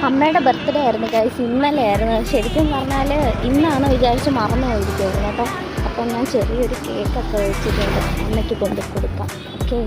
അമ്മയുടെ ബർത്ത്ഡേ ആയിരുന്നു ഗൈസ്, ഇന്നലെ ആയിരുന്നു. ശരിക്കും പറഞ്ഞാൽ ഇന്നാണ് വിചാരിച്ച് മറന്നു പോയിരിക്കുമായിരുന്നു കേട്ടോ. അപ്പം ഞാൻ ചെറിയൊരു കേക്കൊക്കെ വെച്ചിട്ടുണ്ട്, അമ്മയ്ക്ക് കൊണ്ട് കൊടുക്കാം. ഓക്കെ.